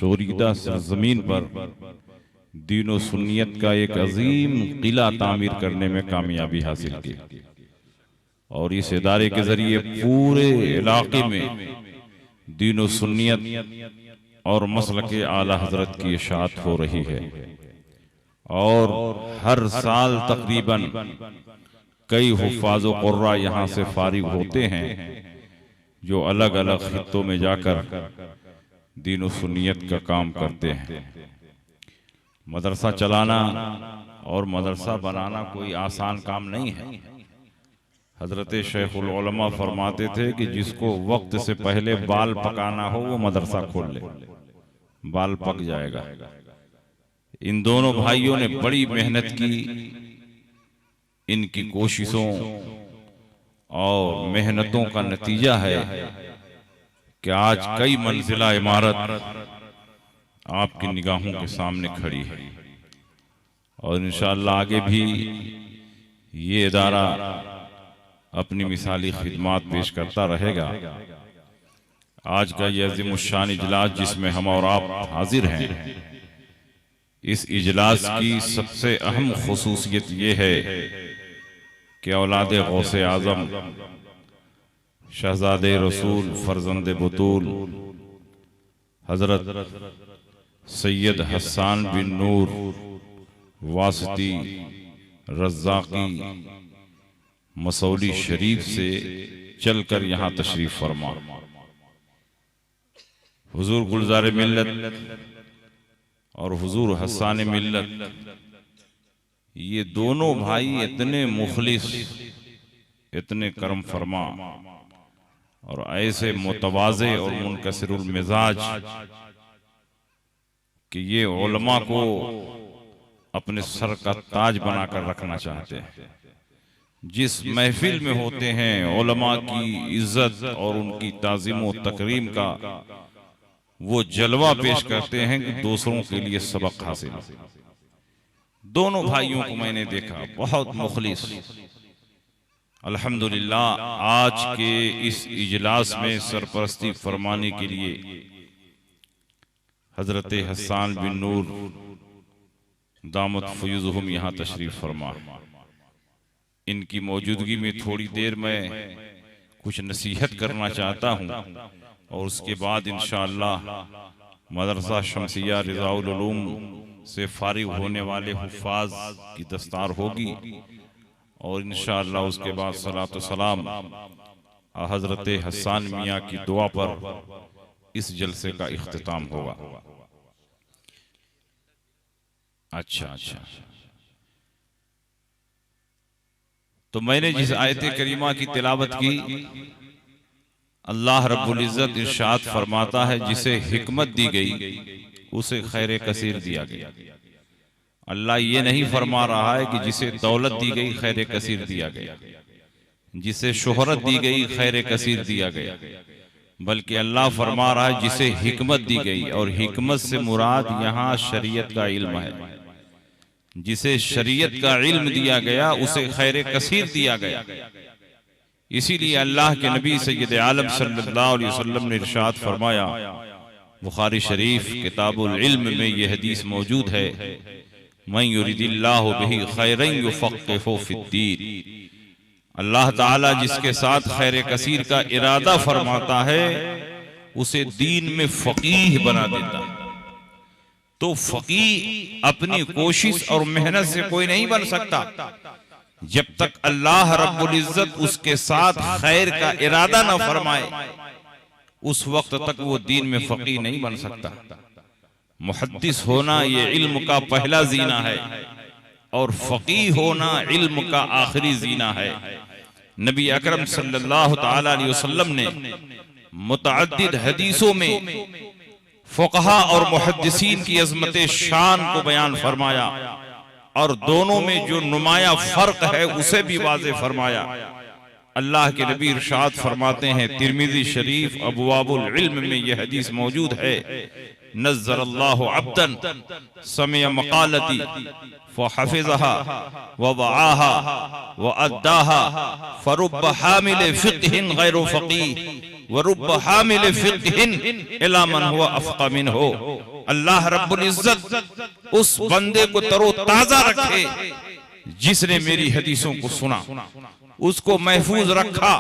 शोरीदा सरजमीन पर दीन व सुन्नियत का एक अजीम किला तामीर करने में कामयाबी हासिल की और इस इदारे के जरिए पूरे इलाके में दीन व सुन्नियत और मसलक आला हजरत की इशाअत हो रही है। और हर साल तकरीबन कई हुफ़ाज़ व क़ुर्रा यहाँ से फारिग होते हैं जो अलग अलग खित्तों में जाकर दीन व सुन्नियत का काम करते हैं। मदरसा चलाना और मदरसा बनाना कोई आसान काम नहीं है। हजरत शेखुल उलमा फरमाते थे कि जिसको वक्त से पहले बाल पकाना हो वो मदरसा खोल ले, बाल पक जाएगा। इन दोनों भाइयों ने बड़ी मेहनत की। इनकी कोशिशों और मेहनतों का नतीजा है कि आज कई मंजिला इमारत आपकी निगाहों के सामने खड़ी है और इंशाअल्लाह आगे भी ये इदारा अपनी मिसाली खिदमात पेश करता रहेगा। आज का ये अज़ीमुश्शान इजलास जिसमें हम और आप हाजिर हैं, इस इजलास की सबसे अहम खुसूसियत ये है कि औलाद गौसे आज़म शहज़ादे रसूल फर्जंद बतूल हजरत सैयद हसन बिन नूर वासिती रज़्ज़ाक़ी मसौली शरीफ से चलकर यहाँ तशरीफ फरमा। हुजूर गुलजार मिल्लत और हुजूर हसान मिल्लत, ये दोनों भाई इतने मुखलिस, इतने करम फरमा और ऐसे मुतवाज़े और मुनकसिरुल मिजाज कि ये उलमा को अपने सर का ताज बनाकर रखना चाहते हैं। जिस महफिल में होते हैं उलमा की इज्जत और उनकी ताज़ीम व तकरीम का वो जलवा पेश करते हैं कि दूसरों के लिए सबक हासिल। दोनों भाइयों को मैंने देखा, बहुत मुखलिस। अल्हम्दुलिल्लाह आज के इस इजलास में सरपरस्ती फरमाने के लिए हजरत हसन बिन नूर दामत फयूज़ुहुम यहाँ तशरीफ फरमा। इनकी मौजूदगी में थोड़ी देर में कुछ नसीहत करना चाहता हूँ और उसके बाद इंशाअल्लाह मदरसा शमसिया रिज़ाउल उलूम से फारिग होने वाले हुफ़ाज़ की दस्तार होगी और इंशाअल्लाह उसके बाद सलातो सलाम हजरत हसन मियाँ की दुआ पर इस जलसे का इख्तिताम होगा। अच्छा, तो मैंने जिस आयत करीमा की तिलावत की, अल्लाह रब्बुल इज़्ज़त इरशाद फरमाता है जिसे हिकमत दी गई उसे खैर कसीर दिया गया। अल्लाह ये नहीं फरमा रहा है कि जिसे दौलत दी गई खैर कसीर दिया गया, जिसे शोहरत दी गई खैर कसीर दिया गया, बल्कि अल्लाह फरमा रहा है जिसे हिकमत दी गई। और हिकमत से मुराद यहाँ शरीयत का इल्म है। जिसे शरीयत का इल्म दिया गया उसे खैर कसीर दिया गया। इसीलिए अल्लाह के नबी सय्यद आलम सल्लल्लाहु अलैहि वसल्लम ने इरशाद फरमाया, बुखारी शरीफ किताबुल इल्म में यह हदीस मौजूद है, मन युरिदिल्लाहु बिही खैरन युफ़क़्क़िहु फ़िद्दीन। अल्लाह ताला जिसके साथ खैर कसीर का इरादा फरमाता है उसे दीन में फकीह बना देता है। तो फकीह अपनी कोशिश और मेहनत से कोई नहीं बन सकता। जब तक अल्लाह रब्बुल इज़्ज़त उसके साथ खैर का इरादा न फरमाए उस वक्त तक वो दीन में फकीह नहीं बन सकता। मुहद्दिस होना ये इल्म का पहला जीना है और फकीह होना इल्म का आखिरी जीना है। नबी अकरम सल्लल्लाहु ताला अलैहि वसल्लम ने मुतअद्दिद हदीसों में फुक़हा और मुहद्दिसीन की अज़मत शान को बयान फरमाया और दोनों में जो नुमाया फर्क है उसे भी वाज़े फरमाया। अल्लाह के नबी इरशाद फरमाते हैं, तिर्मिज़ी शरीफ अबवाबुल इल्म में यह हदीस मौजूद है, नज़्ज़रल्लाहु अब्दन समिअ मक़ालती फ़हफ़िज़हा व वआहा व अद्दाहा फ़रुब्ब हामिल फ़िक़्हिन गैरु फ़क़ीह व रुब्ब हामिल फ़िक़्हिन इला मन हुवा अफ़क़ह मिन्हु। अल्लाह रब्बुल इज्जत उस बंदे को तरोताजा रखे जिसने मेरी हदीसों को सुना, उसको महफूज रखा,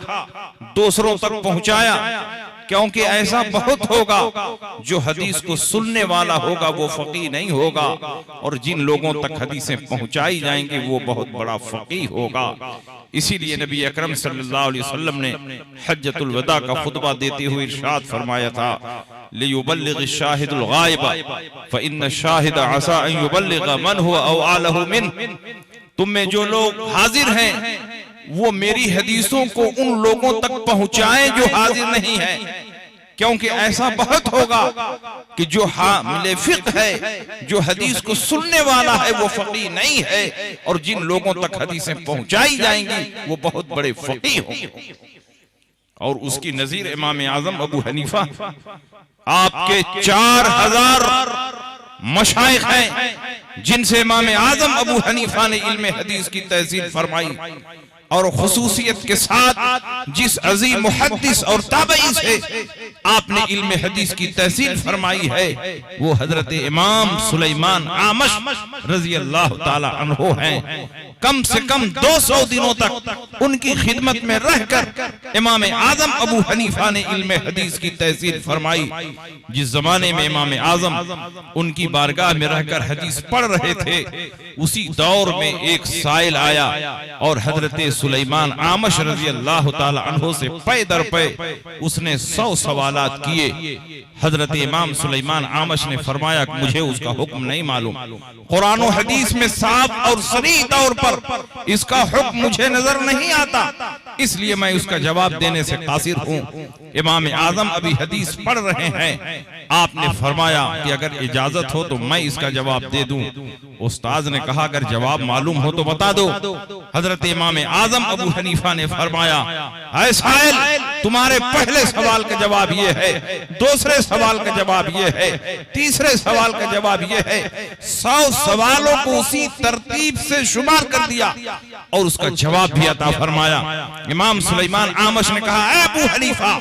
दूसरों तक पहुंचाया। क्योंकि ऐसा बहुत होगा जो हदीस को सुनने वाला होगा वो फकीह नहीं होगा, और जिन लोगों तक हदीसें पहुंचाई जाएंगी वो बहुत बड़ा फकीह होगा। इसीलिए नबी अकरम सल्लल्लाहु अलैहि वसल्लम ने हज्जतुल वदा का खुतबा देते हुए इरशाद फरमाया था, लियुबल्लिग शाहिदुल गायब फइन्न शाहिद असा अन युबल्लिग मन हुवा अवअलहु मिन। तुम में जो लोग हाजिर हैं वो मेरी हदीसों को उन लोगों तक पहुंचाएं जो हाजिर नहीं है, क्योंकि ऐसा बहुत होगा कि जो हामिल फिक्र है, जो हदीस को सुनने वाला है वो फकीह नहीं है, और जिन लोगों तक हदीसें पहुंचाई जाएंगी वो बहुत बड़े फकीह होंगे। और उसकी नजीर इमाम आजम अबू हनीफा, आपके 4000 मशाइख हैं जिनसे इमाम आजम अबू हनीफा ने इल्म हदीस की तहसील फरमाई, और खुसूसियत के साथ जिस अजीम मुहद्दिस और ताबई से आपने इल्म हदीस की तहसील फरमाई है वो हजरत इमाम सुलेमान आमश रजी अल्लाह ताला अन्हो हैं। कम से कम 200 दिनों तक उनकी खिदमत में रहकर इमाम आजम अबू हनीफा ने इल्म हदीस की तहसील फरमाई। जिस जमाने में इमाम आजम उनकी बारगाह में रहकर हदीस पढ़ रहे थे, उसी दौर में एक साइल आया और हजरत सुलेमान आमश रजी अल्लाह ताला अन्हो से पे दर पे उसने 100 सवालात किए। हजरत इमाम सुलेमान आमश ने फरमाया कि मुझे उसका हुक्म नहीं मालूम, कुरान और हदीस में साफ और सरीह तौर पर इसका हुक्म मुझे नजर नहीं आता, इसलिए मैं उसका जवाब देने से कासिर हूँ। इमाम आजम अभी हदीस पढ़ रहे हैं, आपने फरमाया कि अगर इजाजत हो तो मैं इसका जवाब दे दूं। उस्ताद ने कहा अगर जवाब मालूम हो तो बता दो। हजरत इमाम आजम अबू हनीफा ने फरमाया, ऐ साइल, तुम्हारे पहले सवाल का जवाब ये है, दूसरे सवाल का जवाब ये है, तीसरे सवाल का जवाब ये है। 100 सवालों को उसी तरतीब से शुमार कर दिया और उसका जवाब भी अता फरमाया। इमाम सुलेमान आमश ने कहा, ऐ अबू हनीफा,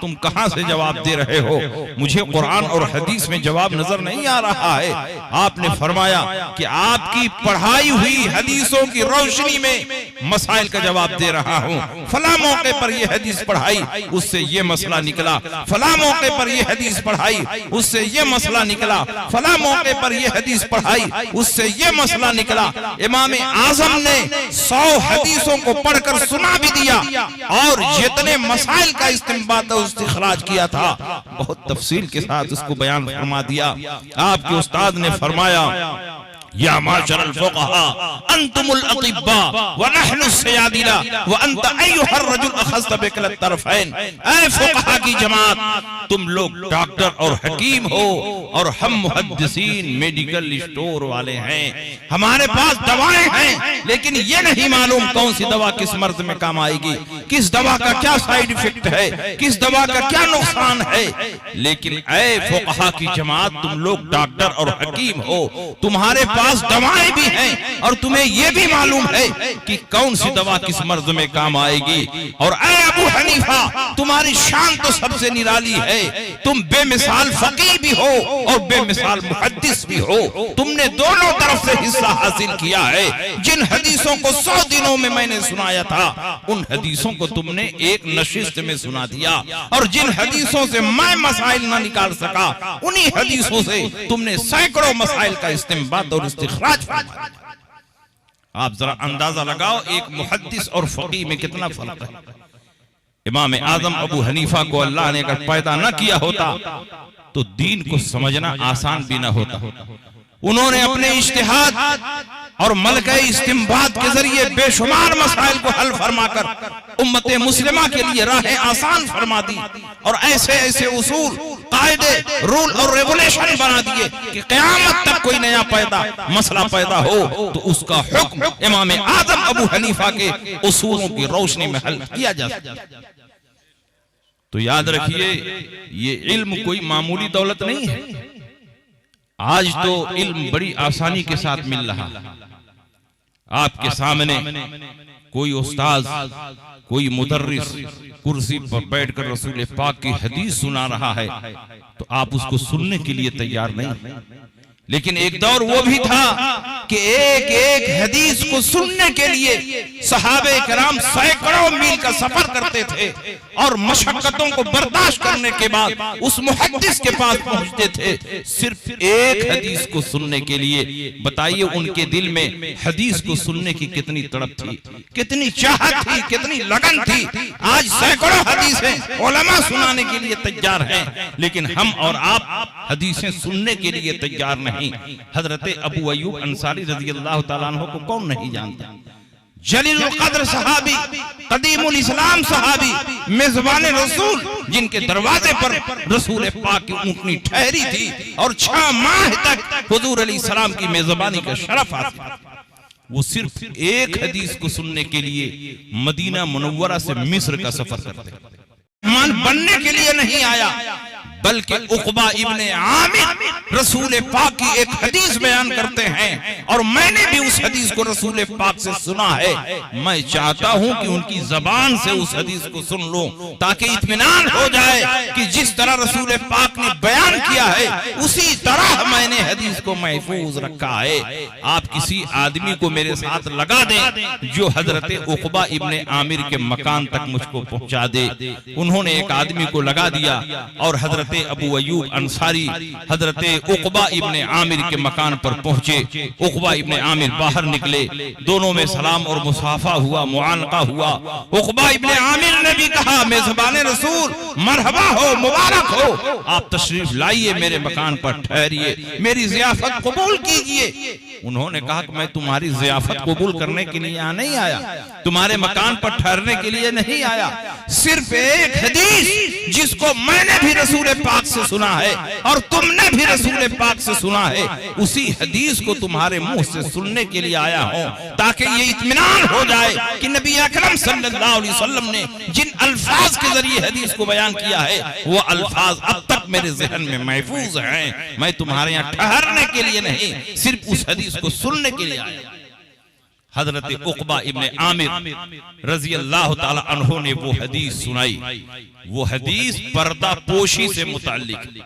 तुम कहां से जवाब दे रहे हो? मुझे कुरान और हदीस में जवाब नजर नहीं आ रहा है। आपने फरमाया कि आपकी पढ़ाई हुई हदीसों की रोशनी में मसाइल का जवाब दे रहा हूं। फला मौके पर यह हदीस पढ़ाई, उससे यह मसला निकला। फला मौके पर यह हदीस पढ़ाई, उससे यह मसला निकला। फला मौके पर यह हदीस पढ़ाई, उससे यह मसला निकला। इमाम आजम ने 100 हदीसों को पढ़कर सुना भी दिया और जितने मसाइल का इस्तिंबात और इस्तिखराज किया था बहुत तफसील के साथ उसको बयान फरमा दिया। आपके उस्ताद ने फरमाया, या माशरल फुक़हा अंतुमुल अतिब्बा व नहनु सयादिला व अंत अय्युहर रजुल अखज़त बिकल तरफ़ैन। ऐ फुक़हा की जमात, तुम लोग डॉक्टर और हकीम हो और हम मुहद्दिसीन मेडिकल स्टोर वाले हैं। हमारे पास दवाएं हैं, लेकिन ये नहीं मालूम कौन सी दवा किस मर्ज में काम आएगी, किस दवा का क्या साइड इफेक्ट है, किस दवा का क्या नुकसान है। लेकिन ऐ फुक़हा की जमात, तुम लोग डॉक्टर और हकीम हो, तुम्हारे पास दवाएं भी हैं और तुम्हें यह भी मालूम है कि कौन सी दवा किस मर्ज में काम आएगी। और ऐ अबू हनीफा, तुम्हारी शान तो सबसे निराली है, तुम बेमिसाल फकीह भी हो और बेमिसाल मुहद्दिस भी हो। तुमने दोनों तरफ से हिस्सा हासिल किया है। जिन हदीसों को 100 दिनों में मैंने सुनाया था, उन हदीसों को तुमने एक नशिस्त में सुना दिया, और जिन हदीसों से मैं मसाइल न निकाल सका, उन्हीं हदीसों से तुमने सैकड़ों मसाइल का इस्तिंबात और इस्तिखराज फरमाया। आप जरा अंदाजा लगाओ एक मुहद्दिस और फकीह में कितना फर्क है। इमाम आजम अबू हनीफा को अल्लाह ने अगर पैदा न किया होता तो दीन को समझना आसान भी न होता। उन्होंने अपने इज्तिहाद और मलके इस्तिंबात के जरिए बेशुमार मसाइल को हल फरमाकर उम्मत मुस्लिमा के लिए राहें आसान फरमा दी, और ऐसे ऐसे उसूल, कायदे, रूल और रेगुलेशन बना दिए कि क़यामत तक कोई नया मसला पैदा हो तो उसका हुक्म इमाम आजम अबू हनीफा के उसूलों की रोशनी में हल किया जा सके। तो याद रखिए, ये इल्म कोई मामूली दौलत नहीं है। आज तो इल्म बड़ी आसानी के साथ मिल रहा। आपके सामने कोई उस्ताद, कोई मुदर्रिस कुर्सी पर बैठकर रसूल पाक की हदीस सुना रहा है, तो तो आप उसको सुनने के लिए तैयार नहीं। लेकिन एक दौर वो भी था कि एक एक हदीस को सुनने के लिए सहाबे कराम सैकड़ों मील का सफर करते थे और मशक्कतों को बर्दाश्त करने के बाद उस मुहद्दिस के पास पहुंचते थे सिर्फ एक हदीस को सुनने के लिए। बताइए उनके दिल में हदीस को सुनने की कितनी तड़प थी, कितनी चाहत थी, कितनी लगन थी। आज सैकड़ों हदीसें उलमा सुनाने के लिए तैयार हैं, लेकिन हम और आप हदीसें सुनने के लिए तैयार नहीं। हजरत अबू अय्यूब अंसारी रज़ियल्लाहु ताला अन्हु को कौन नहीं जानता? जलीलुल कद्र सहाबी, कदीमुल इस्लाम सहाबी, मेजबान रसूल, जिनके दरवाजे पर रसूल पाक की ऊँटनी ठहरी थी और 6 माह तक हुजूर अलैहिस्सलाम की मेजबानी का शरफ हासिल। वो सिर्फ एक हदीस को सुनने के लिए मदीना मुनव्वरा से मिस्र का सफर करते। मान बनने के लिए नहीं आया, बल्कि उक़बा इब्ने आमिर रसूल पाक की एक हदीस बयान करते हैं और मैंने भी उस हदीस को रसूल पाक से सुना है। मैं चाहता हूं कि उनकी जबान से उस हदीस को सुन लूं ताकि इत्मीनान हो जाए कि जिस तरह रसूल पाक ने बयान किया है उसी तरह मैंने हदीस को महफूज रखा है। आप किसी आदमी को मेरे साथ लगा दें जो हजरत उक़बा इब्ने आमिर के मकान तक मुझको पहुंचा दे। उन्होंने एक आदमी को लगा दिया और हजरत अबू अय्यूब अंसारी हजरत उक़बा इब्ने आमिर के मकान पर पहुंचे। उक़बा इब्ने आमिर बाहर निकले, दोनों में सलाम और मुसाफा हुआ, मुआनका हुआ। उक़बा इब्ने आमिर ने भी कहा, मेज़बान रसूल मरहबा हो, मुबारक हो, आप तशरीफ लाइए, मेरे मकान पर ठहरिए, मेरी ज़ियाफत कबूल कीजिए। उन्होंने कहा कि मैं तुम्हारी ज़ियाफत कबूल करने के लिए यहाँ नहीं आया, तुम्हारे मकान पर ठहरने के लिए नहीं आया। सिर्फ एक हदीस जिसको मैंने भी रसूल पाक से सुना है और तुमने भी रसूल पाक से सुना है, उसी हदीस को तुम्हारे मुंह से सुनने के लिए आया हूं ताकि ये इत्मीनान हो जाए कि नबी अकरम सल्लल्लाहु अलैहि वसल्लम ने जिन अल्फाज के जरिए हदीस को बयान किया है वो अल्फाज अब तक मेरे जहन में महफूज हैं। मैं तुम्हारे यहाँ ठहरने के लिए नहीं, सिर्फ उस हदीस को सुनने के लिए आया। हजरत उक़बा इब्ने आमिर रज़ियल्लाहु ताला अन्हु ने वो हदीस सुनाई। वो हदीस पर्दा पोशी से मुताल्लिक।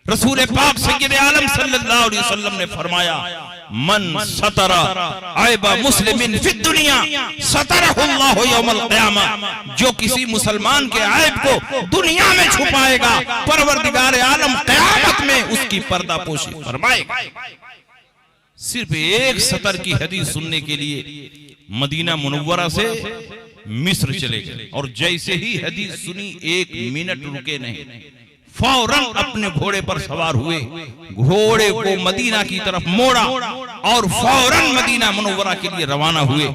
रसूल पाक सय्यद आलम सल्लल्लाहु अलैहि वसल्लम ने फरमाया, मन सतरा ऐबा मुस्लिमिन फिद दुनिया सतरहुल्लाहु यौमल क़ियामा। जो किसी मुसलमान के ऐब को दुनिया में छुपाएगा, परवरदिगार आलम क़यामत में उसकी पर्दा पोशी फरमाएगा। सिर्फ एक सतर की हदीस सुनने के लिए मदीना मुनव्वरा से मिस्र चले गए और जैसे ही हदीस सुनी 1 मिनट रुके नहीं, फौरन अपने घोड़े पर सवार हुए, घोड़े को मदीना की तरफ मोड़ा और फौरन मदीना मुनव्वरा के लिए रवाना हुए।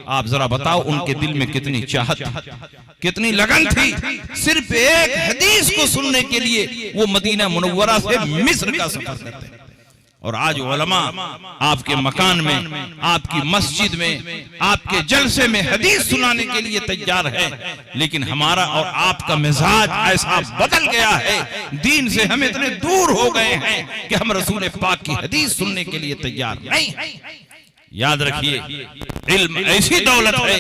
आप जरा बताओ उनके दिल में कितनी चाहत थी, कितनी लगन थी। सिर्फ एक हदीस को सुनने के लिए वो मदीना मुनव्वरा से मिस्र का सफर करते हैं। और आज उलमा आपके मकान में, आपकी मस्जिद में, आपके जलसे में हदीस सुनाने के लिए तैयार है, लेकिन हमारा और आपका मिजाज ऐसा बदल गया है, दीन से हम इतने दूर हो गए हैं कि हम रसूल पाक की हदीस सुनने के लिए तैयार नहीं। याद रखिए, इल्म ऐसी दौलत है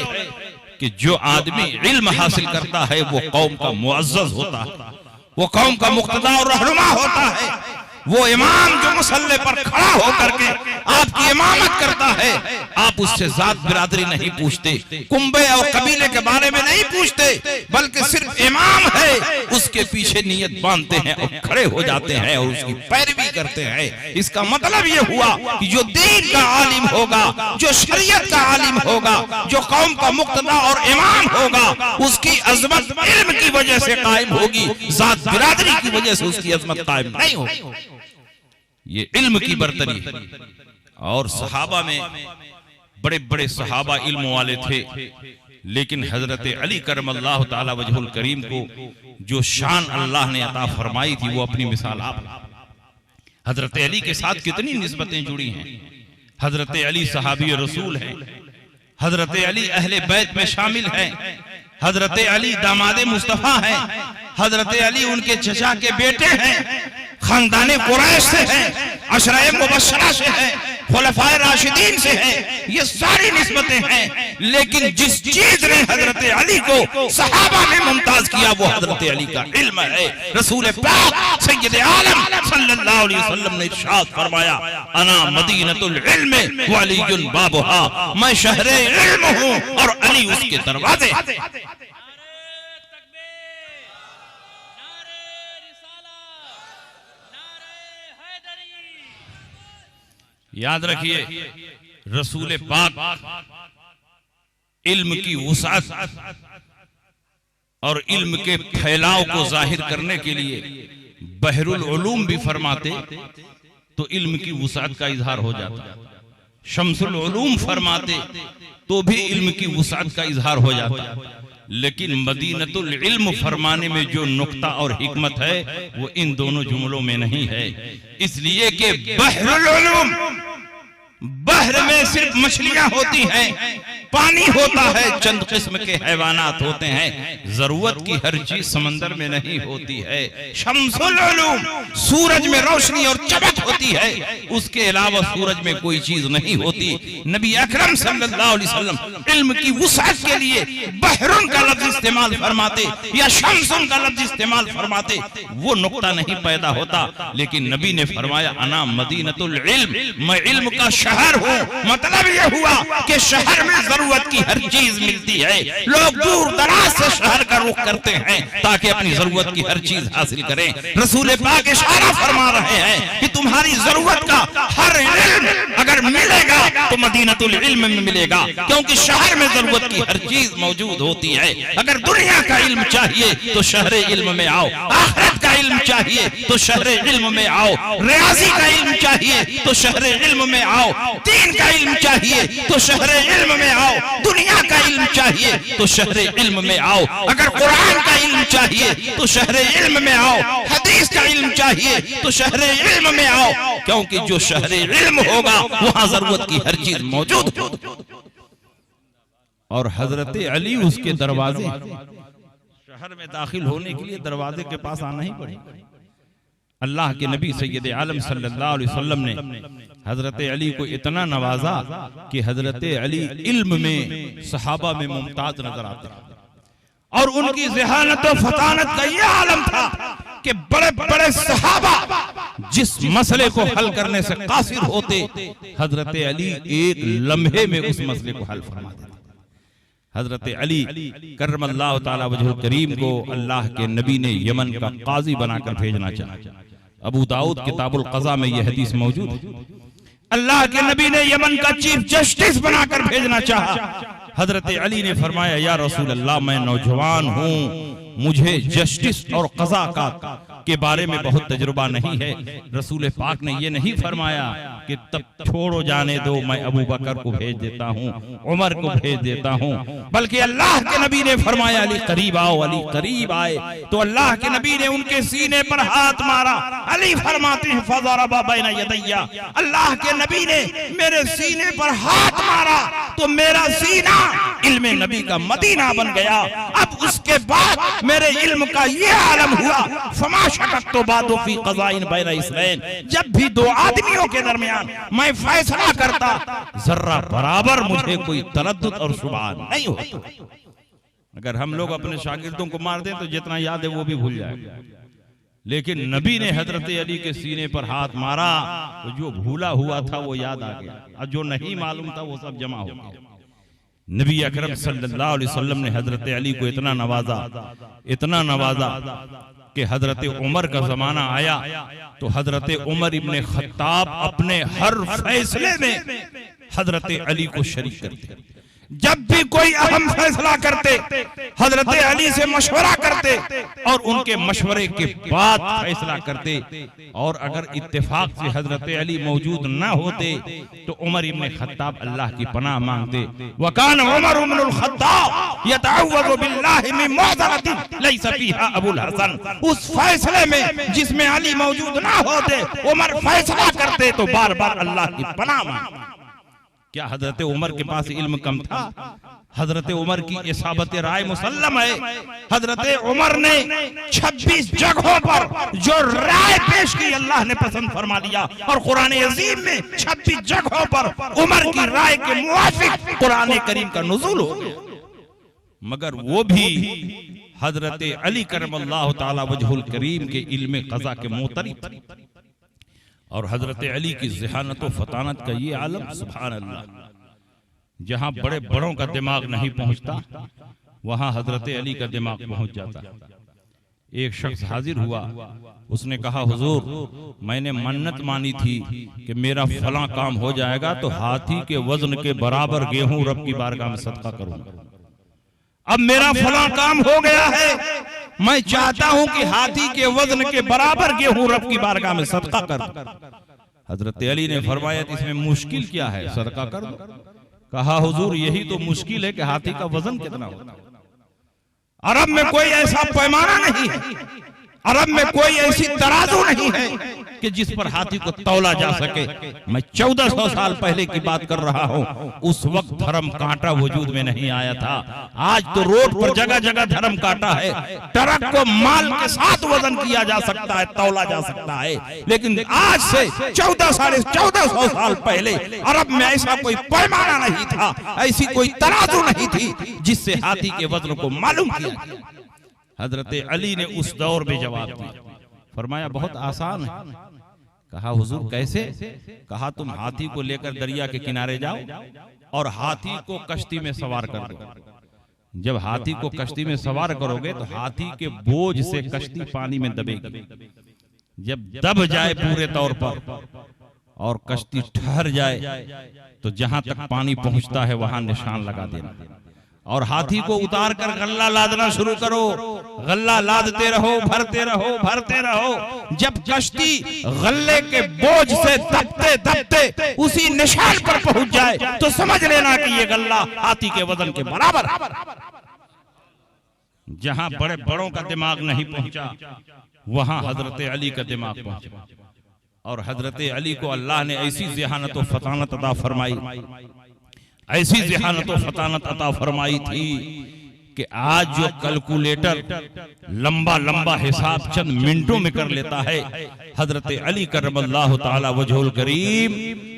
कि जो आदमी इल्म हासिल करता है वो कौम का मुअज़्ज़ज़ होता है, वो कौम का मुक़्तदा और रहनुमा होता है। वो इमाम जो मुसल्ले पर खड़ा होकर के आपकी इमामत करता है, आप उससे जात बिरादरी नहीं पूछते, कुंबे और कबीले के बारे में नहीं पूछते, बल्कि सिर्फ इमाम है उसके पीछे नियत बांधते हैं और खड़े हो जाते हैं और उसकी पैरवी करते हैं। इसका मतलब ये हुआ कि जो दीन का आलिम होगा, जो शरीयत का आलिम होगा, जो कौम का मुक़्तदा और इमाम होगा, उसकी अजमत इल्म की वजह से कायम होगी, जात बिरादरी की वजह से उसकी अजमत कायम नहीं होगी। ये इल्म की बरतरी है। और सहाबा में बड़े बड़े सहाबा इल्म वाले थे, लेकिन हजरत अली करमल्लाहु ताला वजहुल करीम को जो शान अल्लाह ने अता फरमाई थी वो अपनी मिसाल आप। हजरत अली के साथ कितनी निस्बतें जुड़ी हैं। हजरत अली सहाबी रसूल हैं, हजरत अली अहले बैत में शामिल हैं, हजरत अली दामादे मुस्तफा हैं, हजरत अली उनके चचा के बेटे हैं, खानदाने कुरैश से हैं, अशराए मुबश्शरा से है, खुलफाए राशिदीन से है, ये सारी निस्बतें हैं। लेकिन जिस चीज ने हजरत अली को सहाबा में मुमताज किया वो हजरत अली का इल्म है। रसूल पाक सैयद आलम सल्लल्लाहु अलैहि वसल्लम ने इरशाद फरमाया, अना मदीनतुल इल्म व अलीयुन बाबुहा, मैं शहरे इल्म हूं और अली उसके दरवाजे। याद रखिए, रसूल पाक इल्म की वुसाअत और इल्म के फैलाव को जाहिर करने के लिए बहरुल उलूम भी फरमाते तो इल्म की वुसाअत का इजहार हो जाता, शम्सुल उलूम फरमाते तो भी इल्म की वुसाअत का इजहार हो जाता। लेकिन मदीनतुल इल्म फरमाने में जो नुक्ता और हिकमत है वो इन दोनों जुमलों में नहीं है। इसलिए कि बहरुल उलूम, बहर में सिर्फ मछलियां होती हैं, पानी होता है, चंद किस्म के हैवानात होते हैं, जरूरत की हर चीज समंदर में नहीं होती है। शम्सुल उलूम, सूरज में रोशनी और चमक होती है, उसके अलावा सूरज में कोई चीज नहीं होती। नबी अकरम सल्लल्लाहु अलैहि वसल्लम इल्म की वुसाअत के लिए बहरुन का लफ्ज इस्तेमाल फरमाते या शम्सुन का लफ्ज इस्तेमाल फरमाते, वो नुक्ता नहीं पैदा होता। लेकिन नबी ने फरमाया, अना मदीनतुल इल्म, मैं इल्म का शहर हूँ। मतलब यह हुआ कि शहर में जरूरत की हर चीज मिलती है। लोग दूर दराज से शहर का रुख करते हैं ताकि अपनी जरूरत की हर चीज हासिल करें। रसूल पाक इशारा फरमा रहे हैं कि तुम्हारी जरूरत का हर इल्म अगर मिलेगा तो मदीनतुल इल्म में मिलेगा, क्योंकि शहर में जरूरत की हर चीज मौजूद होती है। अगर दुनिया का इल्म चाहिए तो शहरे इल्म में आओ, आखिरत का इल्म चाहिए तो शहरे इल्म में आओ, रियाजी का इल्म चाहिए तो शहरे इल्म में आओ, दीन का इल्म चाहिए तो शहरे इल्म में आओ, दुनिया का इल्म चाहिए तो शहरे इल्म में आओ। अगर कुरान का इल्म चाहिए तो शहरे इल्म में आओ, हदीस का इल्म चाहिए तो शहरे इल्म में आओ, क्योंकि जो शहरे इल्म होगा वहां जरूरत की हर चीज मौजूद होगी। और हजरत अली उसके दरवाजे, शहर में दाखिल होने के लिए दरवाजे के पास आना ही पड़ेगा। अल्लाह के नबी सैयद आलम सल्लल्लाहु अलैहि वसल्लम ने हजरत अली को इतना नवाजा कि हजरत अली इल्म में सहाबा में मुमताज नजर आते हैं। और उनकी ज़हानत और फतानत का यह आलम था कि बड़े बड़े सहाबा जिस मसले को हल करने से कासिर होते, हजरत अली एक लम्हे में उस मसले को हल फरमा देते। हजरत अली करमल्लाहु ताला वजहुल करीम को अल्लाह के नबी ने यमन का काजी बनाकर भेजना चाहा। अबू दाऊद किताबुल क़ज़ा में यह हदीस मौजूद है। अल्लाह के नबी ने यमन का चीफ जस्टिस बनाकर भेजना चाहा। हजरत अली ने फरमाया, या रसूल अल्लाह, मैं नौजवान हूँ, मुझे जस्टिस और क़ज़ा का के बारे में बहुत तजुर्बा नहीं है। रसूल पाक ने ये नहीं फरमाया कि तब छोड़ो, जाने दो, मैं अबू बकर को भेज देता हूँ, उमर को भेज देता हूँ, बल्कि अल्लाह के नबी ने फरमाया, अली करीब आओ। अली करीब आए तो अल्लाह के नबी ने उनके सीने पर हाथ मारा। अली फरमाते हैं, फज़रबा बैना यदैया, अल्लाह के नबी ने मेरे सीने पर हाथ मारा तो मेरा सीना इल्म नबी का मदीना बन गया। अब उसके बाद मेरे इल्म का ये आलम हुआ, फमा शक़क़्तु बादु फी क़ज़ाइन बैना इस्नैन, जब भी दो आदमियों के दरमियान मैं फैसला करता, जर्रा बराबर मुझे कोई तरद्दुद और शुबहा नहीं होता। अगर हम लोग अपने शागिर्दों को मार दें तो जितना याद है वो भी भूल जाएगा, लेकिन नबी ने हजरत अली के सीने पर हाथ मारा तो जो भूला हुआ था वो याद आ गया, और जो नहीं मालूम था वो सब जमा हो गया। नबी अकरम सल्लल्लाहु अलैहि वसल्लम ने हजरत अली को इतना नवाजा कि हजरत उमर का जमाना आया तो हजरत उमर इब्ने खत्ताब अपने हर फैसले में हजरत अली को शरीक करते। जब भी कोई अहम फैसला करते हजरत अली से मशवरा करते और उनके मशवरे के बाद फैसला करते। और अगर इत्तेफाक से हजरत अली मौजूद न होते तो उमर इब्ने खत्ताब अल्लाह की पनाह मांगते। वकान उमर इब्नुल खत्ताब यतअव्वज़ु बिल्लाहि मिन मुअज़रतिन लैसा फीहा अबुल हसन, उस फैसले में जिसमें अली मौजूद न होते उमर फैसला करते तो बार बार अल्लाह की पनाह मांगते। क्या हजरत उमर के पास इल्म कम था? हजरत उमर की इसाबत राय मुसल्लम है। हजरत उमर ने 26 जगहों पर जो राय पेश की अल्लाह ने पसंद फरमा लिया, और कुरान अजीम में 26 जगहों पर उमर की राय के मुवाफिक कुरान करीम का नुज़ूल हो गया। मगर वो भी हजरत अली करमल्लाहु ताला वजहुल करीम के इल्म क़ज़ा के मुतरिफ, और हजरत अली की ज़हानत व फतानत का ये आलम, सुभान अल्लाह। जहां बड़े बड़ों का दिमाग नहीं पहुंचता, वहां हजरत अली का दिमाग पहुंच जाता। एक शख्स हाजिर हुआ, उसने कहा हुजूर, मैंने मन्नत मानी थी कि मेरा फला काम हो जाएगा तो हाथी के वजन के बराबर गेहूं रब की बारगाह में सदका करूंगा। अब मेरा फला काम हो गया है, मैं चाहता हूं कि हाथी के वजन के बराबर गेहूं रब की बारगाह में सदका कर। हजरत अली ने फरमाया इसमें मुश्किल क्या है, सदका कर दो। कहा हुजूर, यही तो मुश्किल है कि हाथी का वजन कितना होता है। अरब में कोई ऐसा पैमाना नहीं है, अरब में कोई ऐसी तराजू नहीं है कि जिस पर हाथी को तौला जा सके। मैं 1400 साल पहले की बात कर रहा हूं, उस वक्त धर्म कांटा वजूद में नहीं आया था। आज तो रोड पर जगह जगह धर्म कांटा है, ट्रक को माल के साथ वजन किया जा सकता है, तौला जा सकता है। लेकिन आज से 1400 साल पहले अरब में ऐसा कोई पैमाना नहीं था, ऐसी कोई तराजू नहीं थी जिससे हाथी के वजन को मालूम किया। हजरत अली ने उस दौर में जवाब दिया, फरमाया बहुत आसान है। कहा हुजूर कैसे? कहा तुम हाथी को लेकर दरिया के किनारे जाओ और हाथी को कश्ती में सवार कर दो। जब हाथी को कश्ती में सवार करोगे तो हाथी के बोझ से कश्ती पानी में दबेगी। जब दब जाए पूरे तौर पर और कश्ती ठहर जाए तो जहां तक पानी पहुंचता है वहां निशान लगा देना, और हाथी को उतार कर गल्ला लादना शुरू करो। गल्ला लादते रहो, भरते रहो, भरते रहो। जब कश्ती गल्ले के बोझ से दबते दबते उसी निशान पर पहुंच जाए तो समझ लेना कि ये गल्ला हाथी के वजन के बराबर। जहां बड़े बड़ों का दिमाग नहीं पहुंचा, वहां हजरत अली का दिमाग पहुंचा, और हजरत अली को अल्लाह ने ऐसी ज़हानत व फतानत अता फरमाई, ऐसी ज़हानत व फतानत अता फरमाई थी कि आज जो कैलकुलेटर लंबा लंबा हिसाब चंद मिनटों में कर लेता है, हजरत अली करमल्लाहु ताला वजहुल करीम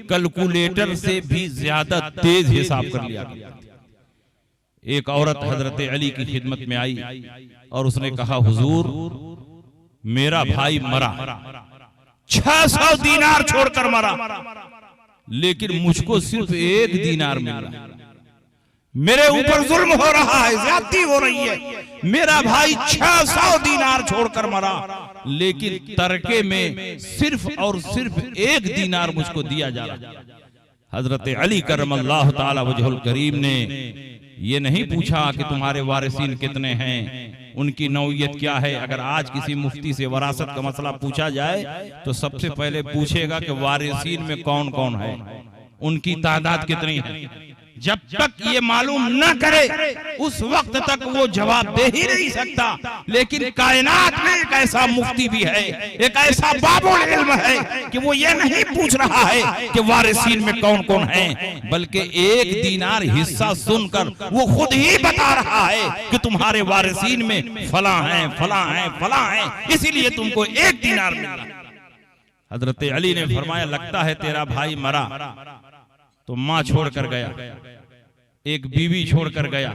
कैलकुलेटर से भी ज्यादा तेज हिसाब कर लिया। एक औरत हजरत अली की खिदमत में आई और उसने कहा हुजूर, मेरा भाई मरा, 600 दीनार छोड़कर मरा, लेकिन मुझको सिर्फ 1 दीनार मिल रहा है। मेरे ऊपर जुल्म हो रहा है, ज्यादती हो रही है। मेरा भाई 600 दीनार छोड़कर मरा, लेकिन तरके में सिर्फ और सिर्फ 1 दीनार मुझको दिया जा रहा है। हजरत अली करमल्लाहु ताला वजहुल करीम ने ये नहीं पूछा कि तुम्हारे वारिसीन कितने हैं, उनकी नौयत क्या है। अगर आज किसी मुफ्ती से वरासत का मसला पूछा जाए तो सबसे पहले पूछेगा कि वारिसीन में कौन कौन है, उनकी तादाद कितनी है। जब तक ये मालूम न करे उस वक्त तक वो जवाब दे ही नहीं सकता। लेकिन कायनात में एक ऐसा मुफ्ती भी है, एक ऐसा बाबुल इल्म है कि वो ये नहीं पूछ रहा है कि वारिसीन में कौन कौन है, बल्कि 1 दीनार हिस्सा सुनकर वो खुद ही बता रहा है कि तुम्हारे वारिसीन में फला है, फला है, फला है, इसीलिए तुमको 1 दीनार मिला। हजरत अली ने फरमाया, लगता है तेरा भाई मरा तो मां छोड़कर गया, एक बीवी छोड़कर गया,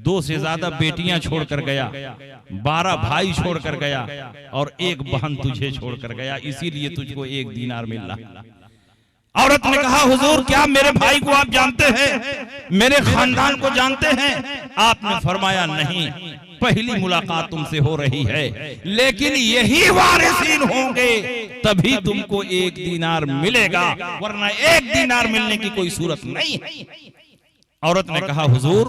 2 से ज्यादा बेटियां छोड़कर गया, 12 भाई छोड़कर गया और 1 बहन तुझे छोड़कर गया, इसीलिए तुझको 1 दीनार मिल रहा। औरत ने कहा हुजूर, क्या मेरे भाई को आप जानते हैं, मेरे खानदान को जानते हैं? आपने फरमाया नहीं, पहली मुलाकात तुमसे हो रही है, लेकिन यही वारिसीन होंगे तभी तुमको 1 दीनार मिलेगा, वरना 1 दीनार मिलने की कोई सूरत नहीं है। औरत ने कहा हुजूर,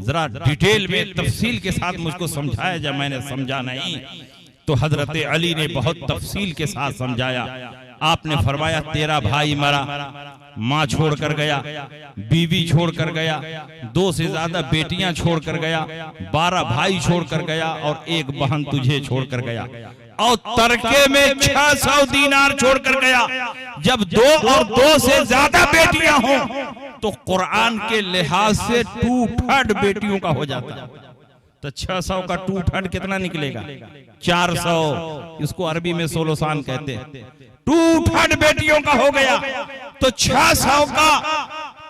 जरा डिटेल में तफसील के साथ मुझको समझाया जाए, मैंने समझा नहीं। तो हजरत अली ने बहुत तफसील के साथ समझाया। आपने फरमाया, तेरा भाई मरा, मां छोड़कर गया, बीवी छोड़कर गया, 2 से ज्यादा बेटियां छोड़कर गया, 12 भाई छोड़कर गया और 1 बहन तुझे छोड़कर गया। और तरके में 600 दीनार छोड़कर गया। जब 2 और 2 से ज्यादा बेटियां हों तो कुरान के लिहाज से 2/3 बेटियों का हो जाता है। तो 600 का 2/3 कितना निकलेगा? 400। इसको अरबी में 16 सान कहते हैं। 2/3 बेटियों का हो गया तो 600 का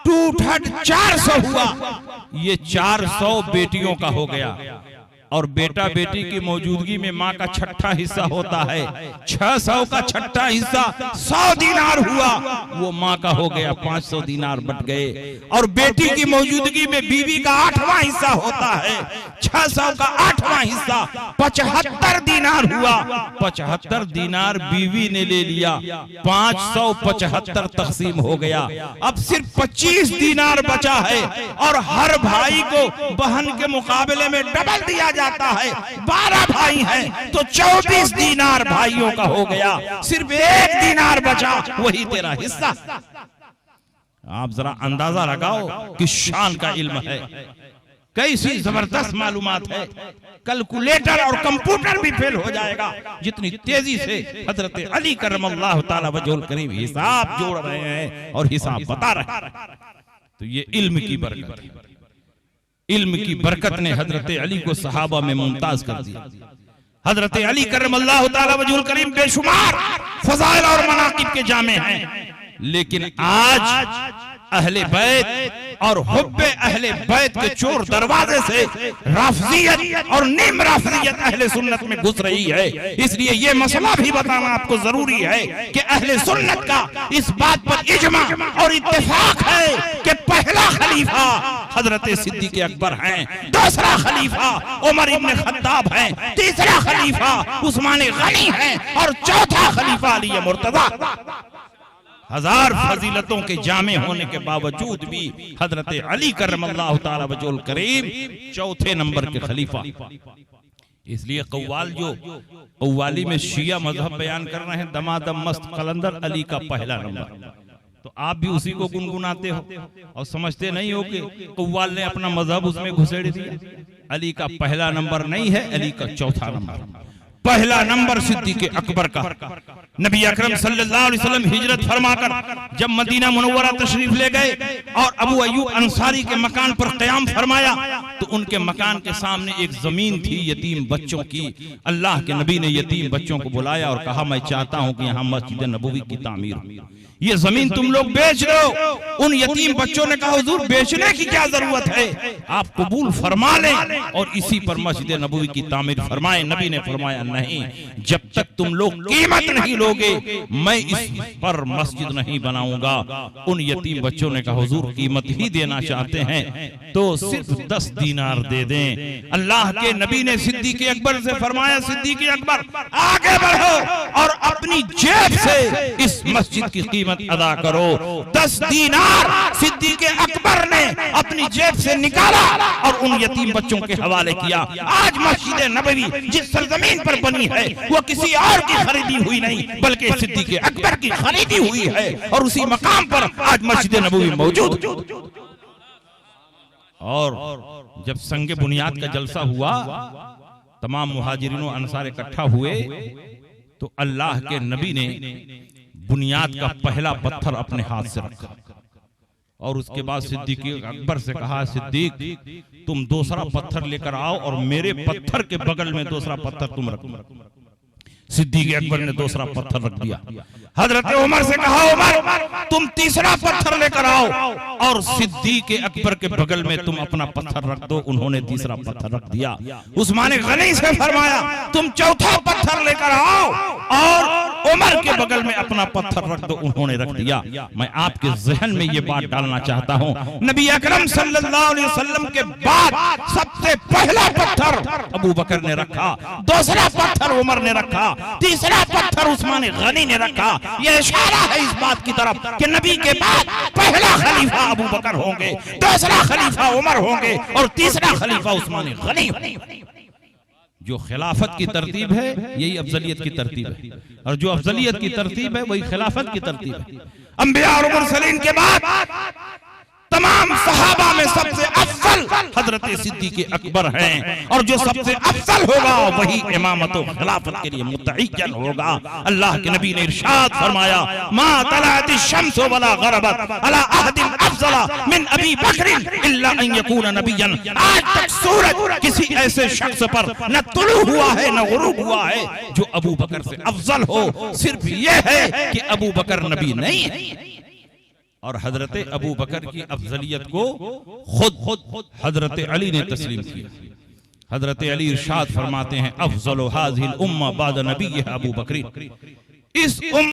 2/3 400 हुआ। ये 400 बेटियों का हो गया। और बेटा बेटी की मौजूदगी में माँ का 6ठा हिस्सा होता है। 600 का 6ठा हिस्सा 100 दीनार हुआ, वो माँ का हो गया। 500 दीनार बट गए। और बेटी की मौजूदगी में बीवी का 8वां हिस्सा होता है। 600 का 8वां हिस्सा 75 दीनार हुआ। 75 दीनार बीवी ने ले लिया, 575 तकसीम हो गया। अब सिर्फ 25 दीनार बचा है और हर भाई को बहन के मुकाबले में डबल दिया जाता है। 12 भाई हैं तो 24 दीनार भाइयों का हो गया। सिर्फ 1 दीनार बचा, वही तेरा हिस्सा। आप जरा अंदाजा लगाओ कि शान का इल्म है, कैसी जबरदस्त मालूमात है। कैलकुलेटर और कंप्यूटर भी फेल हो जाएगा जितनी तेजी से हजरत अली करमल्लाहु ताला वजहुल करीम हिसाब जोड़ रहे हैं और हिसाब बता रहे हैं। तो ये इल्म की बरकत है। इल्म की बरकत ने हजरत अली को सहाबा में मुमताज कर दिया। हजरत अली करमल्लाहु ताला वजहुल करीम बेशुमार फजाइल और मनाकिब के जामे हैं। लेकिन आज अहले बैत और हुब्बे अहले बैत के चोर दरवाजे से राफजियत और निम राफजियत अहले सुन्नत में घुस रही है। इसलिए ये मसला भी बताना आपको जरूरी है कि अहले सुन्नत का इस बात पर इजमा और इत्तेफाक है कि पहला खलीफा हजरत सिद्दीक़ अकबर हैं, दूसरा खलीफा उमर इब्न खत्ताब हैं, तीसरा खलीफा उस्मान गनी हैं और चौथा खलीफा अली मुर्तजा। 1000 फजीलतों के जामे होने के बावजूद भी हजरत अली करमल्लाहु ताला वजहुल करीम चौथे नंबर के खलीफा। इसलिए कव्वाल जो कव्वाली में शिया मजहब बयान कर रहे हैं, दमादम मस्त कलंदर अली का पहला नंबर, तो आप भी उसी को गुनगुनाते हो और समझते नहीं हो कि कव्वाल ने अपना मजहब उसमें घुसेड़ दिया। अली का पहला नंबर नहीं है, अली का चौथा नंबर। पहला नंबर सिद्दीक़ अकबर का। नबी अकरम सल्लल्लाहु अलैहि वसल्लम हिजरत फरमाकर जब मदीना मुनव्वरा तशरीफ ले गए और अबू अय्यूब अंसारी के मकान पर क़याम फरमाया तो उनके मकान के सामने एक जमीन थी यतीम बच्चों की। अल्लाह के नबी ने यतीम बच्चों को बुलाया और कहा, मैं चाहता हूं कि यहाँ मस्जिद नबवी की तामीर हो, ये जमीन तुम लोग बेच लो। उन यतीम बच्चों ने कहा, हुजूर बेचने की क्या जरूरत है, आप कबूल फरमा लें और इसी पर मस्जिद नबवी की तामीर फरमाएं। नबी ने फरमाया, नहीं, जब तक तुम लोग कीमत नहीं लोगे मैं इस पर मस्जिद नहीं बनाऊंगा। उन यतीम बच्चों ने कहा, हुजूर कीमत ही देना चाहते हैं तो सिर्फ 10 दीनार दे दें। अल्लाह के नबी ने सिद्दीक़ अकबर से फरमाया, सिद्दीक़ अकबर आगे बढ़ो और अपनी जेब से इस मस्जिद की कीमत अदा करो। 10 दीनार सिद्दीक़ अकबर ने अपनी जेब से निकाला और उन यतीम बच्चों के हवाले किया। आज मस्जिद नबवी जिस सरजमीन पर बनी है वो किसी और की खरीदी हुई नहीं बल्कि सिद्दीक़ अकबर की खरीदी हुई है और उसी मकाम पर आज मस्जिद नबवी मौजूद। और जब संगे बुनियाद का जलसा हुआ, तमाम मुहाजिरीन और अंसार इकट्ठा हुए तो अल्लाह के नबी ने बुनियाद का पहला पत्थर अपने हाथ से रखा और उसके बाद सिद्दीक़ अकबर से कहा, सिद्दीक़ तुम दूसरा पत्थर लेकर आओ और मेरे पत्थर के बगल में दूसरा पत्थर तुम रखो। सिद्दीक़ अकबर ने दूसरा पत्थर रख दिया। हजरत उमर से कहा, उमर तुम तीसरा पत्थर लेकर आओ और सिद्दीक़ अकबर के बगल में तुम अपना पत्थर रख दो। उन्होंने तीसरा पत्थर रख दिया। उस्मान गनी से फरमाया, तुम चौथा पत्थर लेकर आओ और उमर के बगल में अपना पत्थर रख दो। उन्होंने रख दिया। मैं आपके जहन में ये बात डालना चाहता हूँ, नबी अकरम सल्लल्लाहु अलैहि वसल्लम के बाद सबसे पहला पत्थर अबू बकर ने रखा, दूसरा पत्थर उमर ने रखा, तीसरा पत्थर उस्मान गनी ने रखा। यह इशारा है इस बात की तरफ कि नबी के बाद पहला खलीफा अबू बकर होंगे, दूसरा खलीफा उमर होंगे और तीसरा खलीफा उस्मान गनी होंगे। जो खिलाफत की तरतीब है यही अफजलियत की तरतीब है और जो अफजलियत की तरतीब है वही खिलाफत की तरतीब है। अंबिया और मुरसलीन के बाद तमाम सहाबा में सबसे अफजल अफजल हजरत सिद्दीक़ अकबर हैं, और जो सबसे अफजल होगा वही इमामत व खिलाफत के लिए मुतअय्यन होगा। अल्लाह के नबी ने इरशाद फरमाया, मा तलाअति शम्स वला गरबत अला अहदिन अफजल मिन अबी बकर इल्ला अन यकून नबिय्यन। आज तक सूरज किसी ऐसे शख्स पर न तुलू हुआ है न गुरूब हुआ है जो अबू बकर से अफजल हो, सिर्फ ये है कि अबू बकर नबी नहीं है। और हजरत अबू बकर की अफजलियत को खुद हजरत अली ने तस्लीम किया। हजरत अली इरशाद फरमाते हैं, अफजल हाज़िहिल उम्मा बाद नबी अबू बकर। इस